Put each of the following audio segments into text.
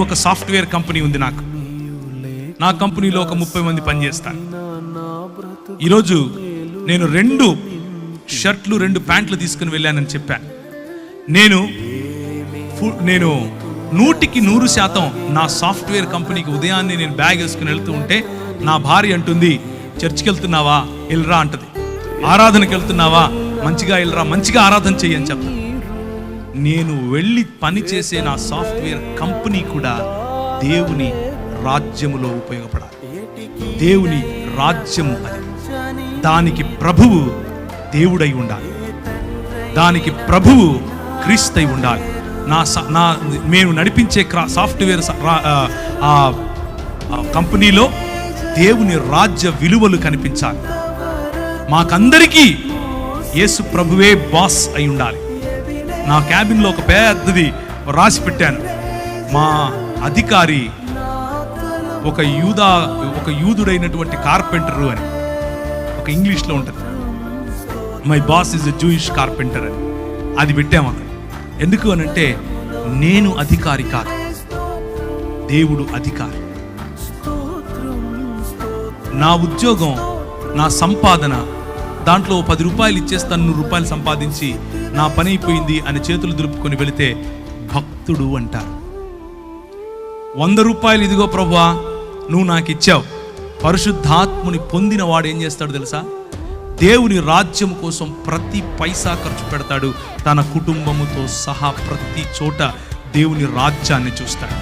ఒక software company ఉంది నాకు. నా కంపెనీలో ఒక 30 మంది పనిచేస్తాను. ఈరోజు నేను 2 షర్ట్లు 2 ప్యాంట్లు తీసుకుని వెళ్ళానని చెప్పాను. నేను 100% నా సాఫ్ట్వేర్ కంపెనీకి ఉదయాన్నే నేను బ్యాగ్ వేసుకుని వెళ్తూ ఉంటే నా భార్య అంటుంది, చర్చికి వెళ్తున్నావా, వెళ్ళరా అంటది. ఆరాధనకి వెళ్తున్నావా, మంచిగా వెళ్ళరా, మంచిగా ఆరాధన చెయ్యని చెప్తాను. నేను వెళ్ళి పని చేసే నా సాఫ్ట్వేర్ కంపెనీ కూడా దేవుని రాజ్యములో ఉపయోగపడాలి. దేవుని రాజ్యము అది. దానికి ప్రభువు దేవుడై ఉండాలి. దానికి ప్రభువు క్రీస్తై ఉండాలి. మేము నడిపించే సాఫ్ట్వేర్ కంపెనీలో దేవుని రాజ్య విలువలు కనిపించాలి. మాకందరికీ యేసు ప్రభువే బాస్ అయి ఉండాలి. నా క్యాబిన్లో ఒక పెద్దది రాసి పెట్టాను, మా అధికారి ఒక యూదుడైనటువంటి కార్పెంటరు అని. ఒక ఇంగ్లీష్లో ఉంటుంది, my boss is a Jewish carpenter అని. అది పెట్టాము అక్కడ. ఎందుకు అనంటే నేను అధికారి కాదు, దేవుడు అధికారి. నా ఉద్యోగం, నా సంపాదన, దాంట్లో 10 రూపాయలు ఇచ్చేస్తాను, 100 రూపాయలు సంపాదించి నా పని అయిపోయింది అని చేతులు దులుపుకొని వెళితే భక్తుడు అంటారు. 100 రూపాయలు ఇదిగో ప్రభువా నువ్వు నాకు ఇచ్చావు. పరిశుద్ధాత్ముని పొందిన వాడు ఏం చేస్తాడు తెలుసా? దేవుని రాజ్యం కోసం ప్రతి పైసా ఖర్చు పెడతాడు. తన కుటుంబముతో సహా ప్రతి చోట దేవుని రాజ్యాన్ని చూస్తాడు.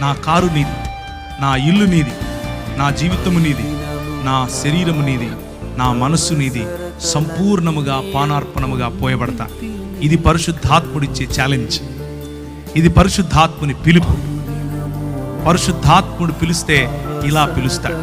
నా కారు నీది, నా ఇల్లు నీది, నా జీవితము నీది, నా శరీరము నీది, నా మనస్సు నీది, సంపూర్ణముగా పానార్పణముగా పోయబడతా. ఇది పరిశుద్ధాత్ముడిచ్చే ఛాలెంజ్. ఇది పరిశుద్ధాత్ముని పిలుపు. పరిశుద్ధాత్ముడు పిలిస్తే ఇలా పిలుస్తాడు.